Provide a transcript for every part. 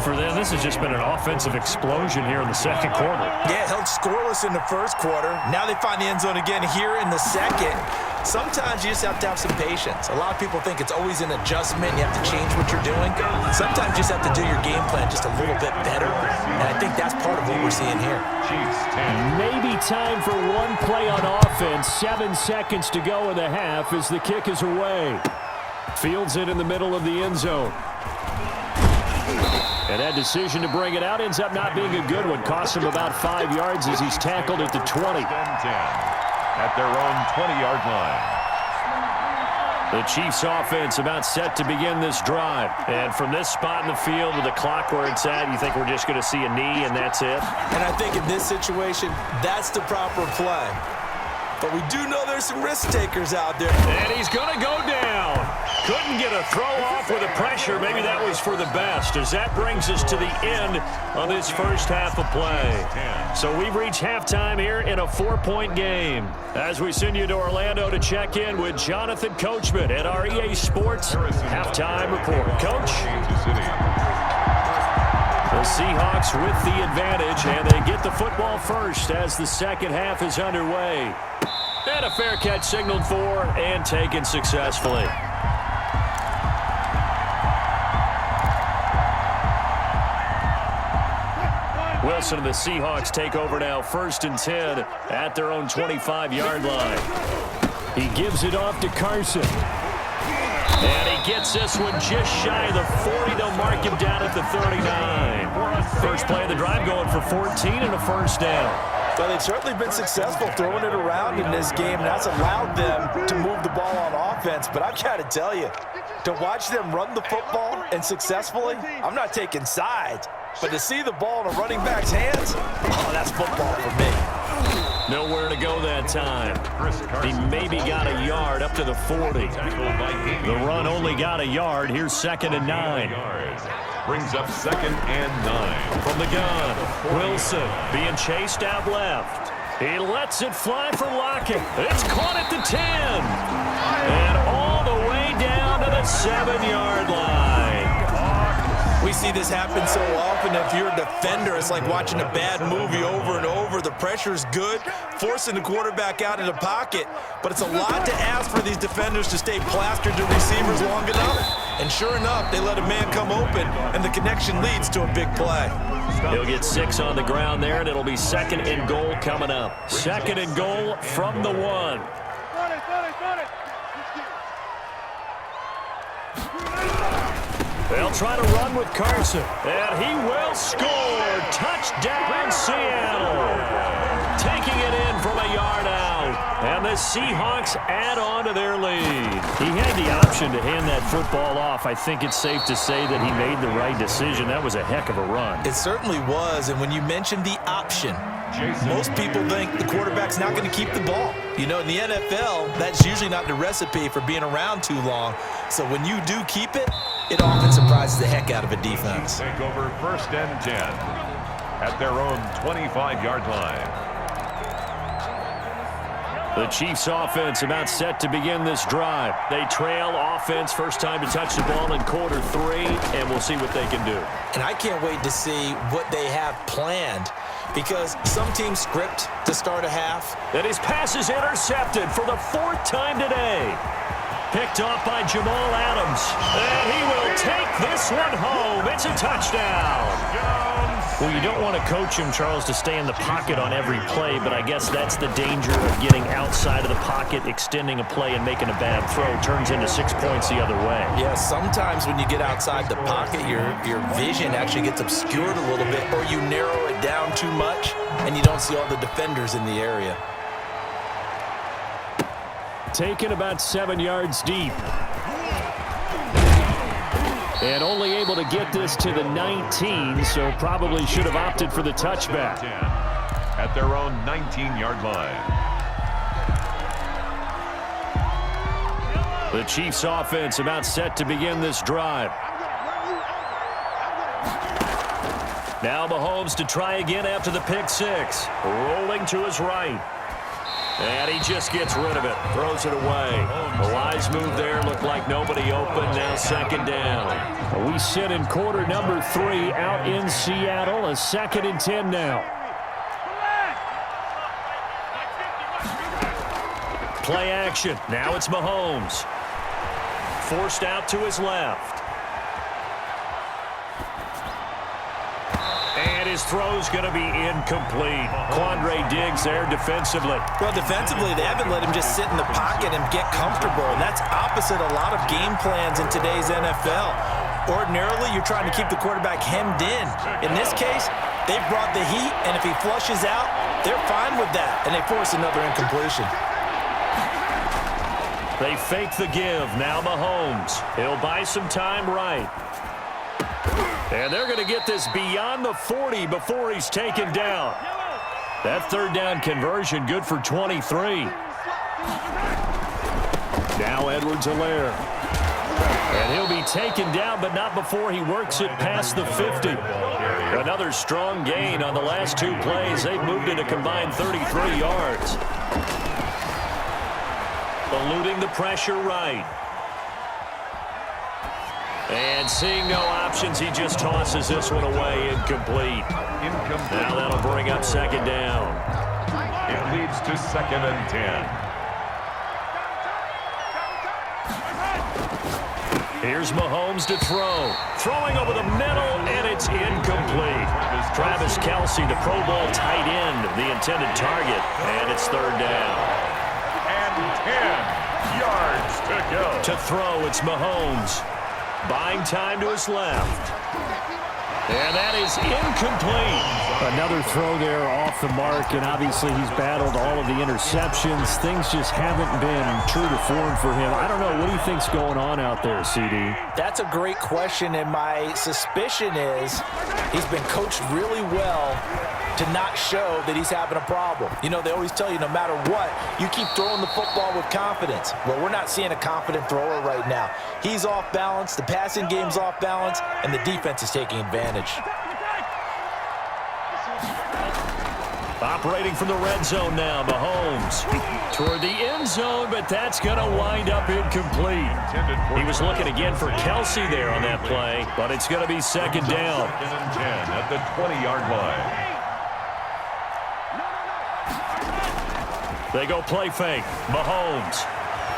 for them. This has just been an offensive explosion here in the second quarter. Yeah, held scoreless in the first quarter. Now they find the end zone again here in the second. Sometimes you just have to have some patience. A lot of people think it's always an adjustment. You have to change what you're doing. Sometimes you just have to do your game plan just a little bit better. And I think that's part of what we're seeing here. Maybe time for one play on offense. 7 seconds to go in the half as the kick is away. Fields it in the middle of the end zone. And that decision to bring it out ends up not being a good one. Costs him about 5 yards as he's tackled at the 20. At their own 20-yard line. The Chiefs offense about set to begin this drive. And from this spot in the field with the clock where it's at, you think we're just going to see a knee and that's it? And I think in this situation, that's the proper play. But we do know there's some risk takers out there. And he's going to go down. Couldn't get a throw off with the pressure. Maybe that was for the best, as that brings us to the end of this first half of play. So we've reached halftime here in a 4-point game. As we send you to Orlando to check in with Jonathan Coachman at our EA Sports Halftime Report. Coach? The Seahawks with the advantage, and they get the football first as the second half is underway. And a fair catch signaled for and taken successfully. Wilson and the Seahawks take over now, 1st and 10 at their own 25-yard line. He gives it off to Carson. And he gets this one just shy of the 40. They'll mark him down at the 39. First play of the drive going for 14 and a first down. Well, they've certainly been successful throwing it around in this game. That's allowed them to move the ball on offense. But I've got to tell you, to watch them run the football and successfully, I'm not taking sides. But to see the ball in a running back's hands, oh, that's football for me. Nowhere to go that time. He maybe got a yard up to the 40. The run only got a yard. Here's 2nd and 9. Brings up 2nd and 9. From the gun, Wilson being chased out left. He lets it fly for Lockett. It's caught at the 10. And all the way down to the 7-yard line. We see this happen so often. If you're a defender, it's like watching a bad movie over and over. The pressure's good, forcing the quarterback out of the pocket. But it's a lot to ask for these defenders to stay plastered to receivers long enough. And sure enough, they let a man come open, and the connection leads to a big play. He'll get 6 on the ground there, and it'll be 2nd and goal coming up. 2nd and goal from the 1. They'll try to run with Carson, and he will score. Touchdown, Seattle. Taking it in from a yard out, and the Seahawks add on to their lead. He had the option to hand that football off. I think it's safe to say that he made the right decision. That was a heck of a run. It certainly was, and when you mentioned the option, most people think the quarterback's not going to keep the ball. You know, in the NFL, that's usually not the recipe for being around too long. So when you do keep it, it often surprises the heck out of a defense. Take over 1st and 10 at their own 25-yard line. The Chiefs offense about set to begin this drive. They trail offense, first time to touch the ball in quarter 3, and we'll see what they can do. And I can't wait to see what they have planned, because some teams script to start a half. And his pass is intercepted for the 4th time today. Picked off by Jamal Adams. And he will take this one home. It's a touchdown. Well, you don't want to coach him, Charles, to stay in the pocket on every play, but I guess that's the danger of getting outside of the pocket, extending a play, and making a bad throw. Turns into 6 points the other way. Yeah, sometimes when you get outside the pocket, your vision actually gets obscured a little bit, or you narrow it down too much, and you don't see all the defenders in the area. Taken about 7 yards deep. And only able to get this to the 19, so probably should have opted for the touchback. At their own 19-yard line. The Chiefs offense about set to begin this drive. Now Mahomes to try again after the pick 6. Rolling to his right. And he just gets rid of it, throws it away. A wise move there, looked like nobody open, now second down. We sit in quarter number 3 out in Seattle, a 2nd and 10 now. Play action, now it's Mahomes. Forced out to his left. And his throw's going to be incomplete. Quandre Diggs there defensively. Well, defensively, they haven't let him just sit in the pocket and get comfortable, and that's opposite a lot of game plans in today's NFL. Ordinarily, you're trying to keep the quarterback hemmed in. In this case, they've brought the heat, and if he flushes out, they're fine with that, and they force another incompletion. They fake the give. Now Mahomes. He'll buy some time right. And they're going to get this beyond the 40 before he's taken down. That third down conversion good for 23. Now Edwards-Helaire. And he'll be taken down, but not before he works it past the 50. Another strong gain on the last 2 plays. They've moved it a combined 33 yards. Eluding the pressure right. And seeing no options, he just tosses this one away, incomplete. Now that'll bring up second down. It leads to 2nd and 10. Here's Mahomes to throw. Throwing over the middle, and it's incomplete. Travis Kelce, the Pro Bowl tight end, the intended target, and it's third down. And 10 yards to go. To throw, it's Mahomes. Buying time to his left. And that is incomplete. Another throw there off the mark, and obviously he's battled all of the interceptions. Things just haven't been true to form for him. I don't know. What do you think's going on out there, CD? That's a great question, and my suspicion is he's been coached really well to not show that he's having a problem. You know, they always tell you no matter what, you keep throwing the football with confidence. Well, we're not seeing a confident thrower right now. He's off balance, the passing game's off balance, and the defense is taking advantage. Operating from the red zone now, Mahomes. Toward the end zone, but that's going to wind up incomplete. He was looking again for Kelce there on that play, but it's going to be second down. 2nd and 10 at the 20-yard line. They go play fake. Mahomes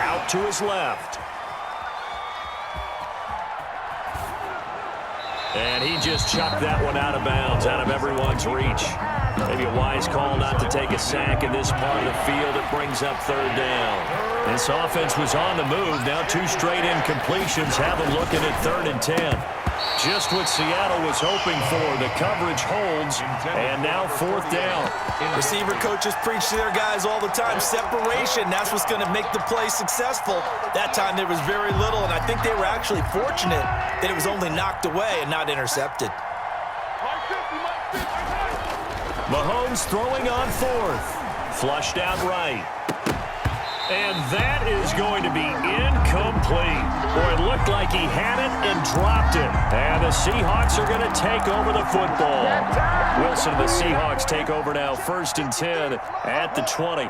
out to his left. And he just chucked that one out of bounds, out of everyone's reach. Maybe a wise call not to take a sack in this part of the field. It brings up third down. This offense was on the move. Now 2 straight incompletions have them looking at 3rd and 10. Just what Seattle was hoping for. The coverage holds, and now 4th down. Receiver coaches preach to their guys all the time. Separation, that's what's going to make the play successful. That time there was very little, and I think they were actually fortunate that it was only knocked away and not intercepted. Mahomes throwing on 4th. Flushed out right. And that is going to be incomplete. Boy, it looked like he had it and dropped it. And the Seahawks are going to take over the football. Wilson and the Seahawks take over now, 1st and 10 at the 20.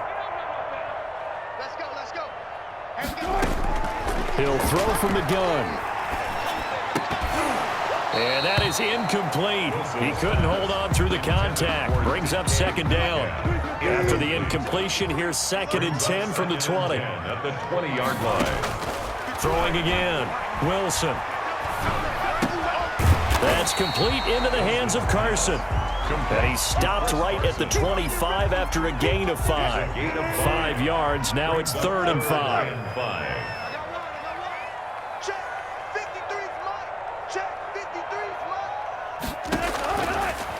Let's go. He'll throw from the gun. And that is incomplete. He couldn't hold on through the contact. Brings up second down. After the incompletion, here's 2nd and 10 from the 20. At the 20-yard line. Throwing again. Wilson. That's complete into the hands of Carson. And he stopped right at the 25 after a gain of 5. 5 yards. Now it's 3rd and 5.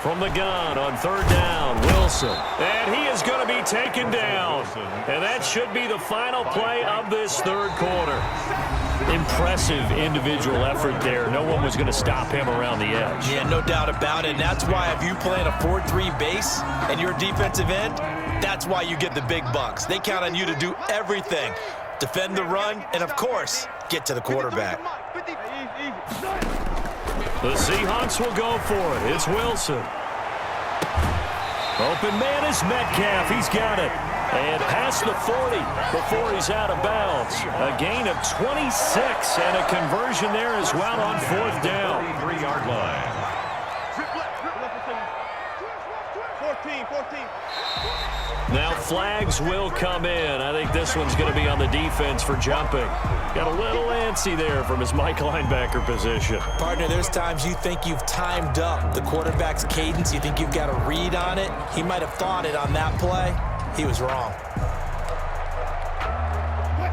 From the gun on 3rd down, Wilson. And he is going to be taken down. And that should be the final play of this 3rd quarter. Impressive individual effort there. No one was going to stop him around the edge. Yeah, no doubt about it. And that's why if you play in a 4-3 base and you're a defensive end, that's why you get the big bucks. They count on you to do everything. Defend the run and, of course, get to the quarterback. The Seahawks will go for it. It's Wilson. Open man is Metcalf. He's got it. And past the 40 before he's out of bounds. A gain of 26 and a conversion there as well on fourth down. 33-yard line. 14. Now flags will come in. I think this one's going to be on the defense for jumping. Got a little antsy there from his Mike linebacker position. Partner, there's times you think you've timed up the quarterback's cadence. You think you've got a read on it. He might have thought it on that play. He was wrong.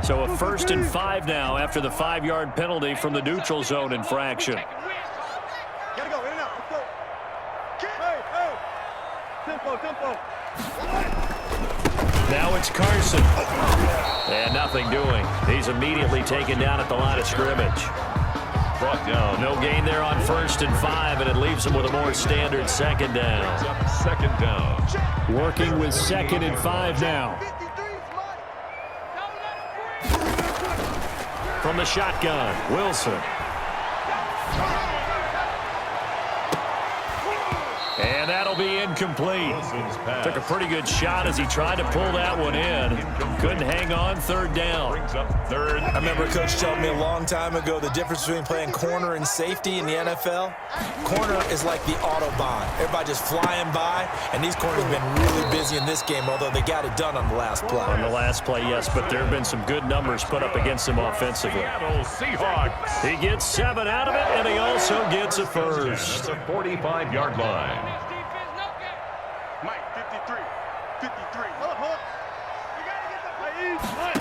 So a 1st and 5 now after the 5-yard penalty from the neutral zone infraction. Gotta go, in and out. Let's go. Hey. Tempo. Now it's Carson. And nothing doing. He's immediately taken down at the line of scrimmage. Brought down. No gain there on 1st and 5, and it leaves him with a more standard 2nd down. Second down. Working with 2nd and 5 now. From the shotgun, Wilson. And that'll be incomplete. Took a pretty good shot as he tried to pull that one in. Couldn't hang on, 3rd down. Brings up 3rd. I remember a coach telling me a long time ago the difference between playing corner and safety in the NFL. Corner is like the Autobahn. Everybody just flying by, and these corners have been really busy in this game, although they got it done on the last play. On the last play, yes, but there have been some good numbers put up against him offensively. Seattle Seahawks. He gets 7 out of it, and he also gets a first. That's a 45-yard line. Mike, 53. Hold up. You gotta get the play.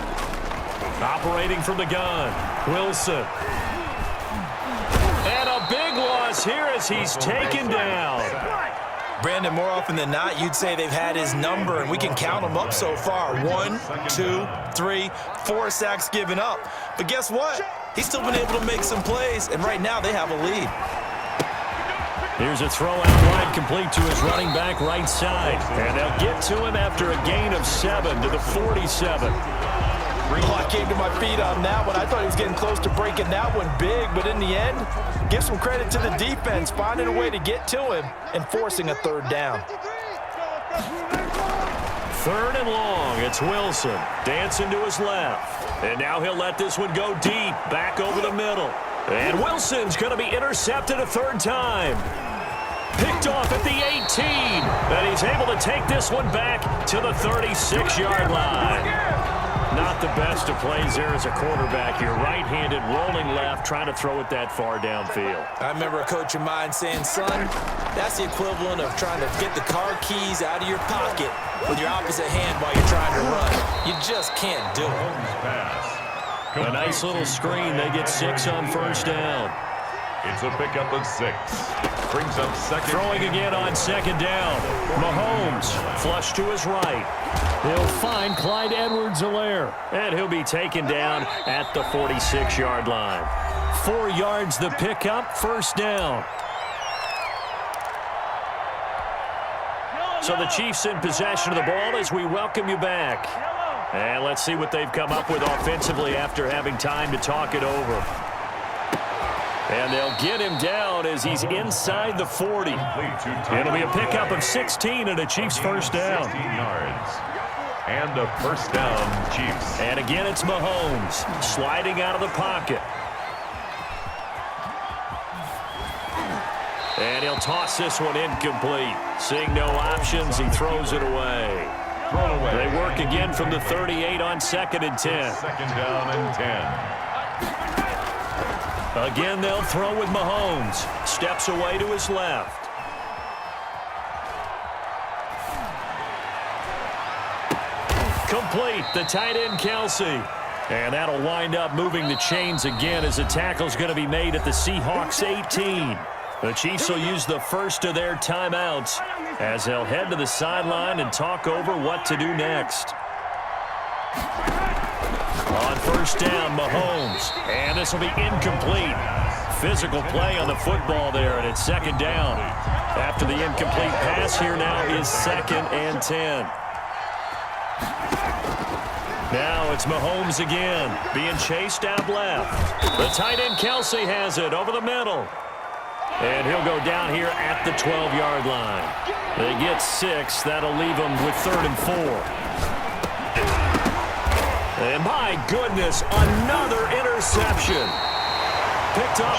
Operating from the gun, Wilson. And a big loss here as he's taken down. Brandon, more often than not, you'd say they've had his number, and we can count them up so far. 1, 2, 3, 4 sacks given up. But guess what? He's still been able to make some plays, and right now they have a lead. Here's a throw out wide, complete to his running back right side. And they'll get to him after a gain of 7 to the 47. Oh, I came to my feet on that one. I thought he was getting close to breaking that one big, but in the end, give some credit to the defense, finding a way to get to him and forcing a 3rd down. 3rd and long. It's Wilson dancing to his left. And now he'll let this one go deep, back over the middle. And Wilson's going to be intercepted a 3rd time. Picked off at the 18. And he's able to take this one back to the 36-yard line. Not the best of plays there as a quarterback. You're right-handed, rolling left, trying to throw it that far downfield. I remember a coach of mine saying, son, that's the equivalent of trying to get the car keys out of your pocket with your opposite hand while you're trying to run. You just can't do it. A nice little screen. They get 6 on 1st down. It's a pickup of 6. Brings up 2nd. Throwing again on 2nd down. Mahomes flush to his right. He'll find Clyde Edwards-Helaire. And he'll be taken down at the 46-yard line. 4 yards the pickup, 1st down. So the Chiefs in possession of the ball as we welcome you back. And let's see what they've come up with offensively after having time to talk it over. And they'll get him down as he's inside the 40. It'll be a pickup of 16 and a Chiefs 1st down. 16 yards. And a 1st down, Chiefs. And again, it's Mahomes sliding out of the pocket. And he'll toss this one incomplete. Seeing no options, he throws it away. Thrown away. They work again from the 38 on 2nd and 10. 2nd down and 10. Again, they'll throw with Mahomes. Steps away to his left. Complete, the tight end, Kelsey. And that'll wind up moving the chains again as the tackle's going to be made at the Seahawks 18. The Chiefs will use the first of their timeouts as they'll head to the sideline and talk over what to do next. On 1st down, Mahomes. And this will be incomplete. Physical play on the football there, and it's 2nd down. After the incomplete pass, here now is 2nd and 10. Now it's Mahomes again, being chased out left. The tight end, Kelsey, has it over the middle. And he'll go down here at the 12-yard line. They get 6. That'll leave them with 3rd and 4. And my goodness, another interception. Picked up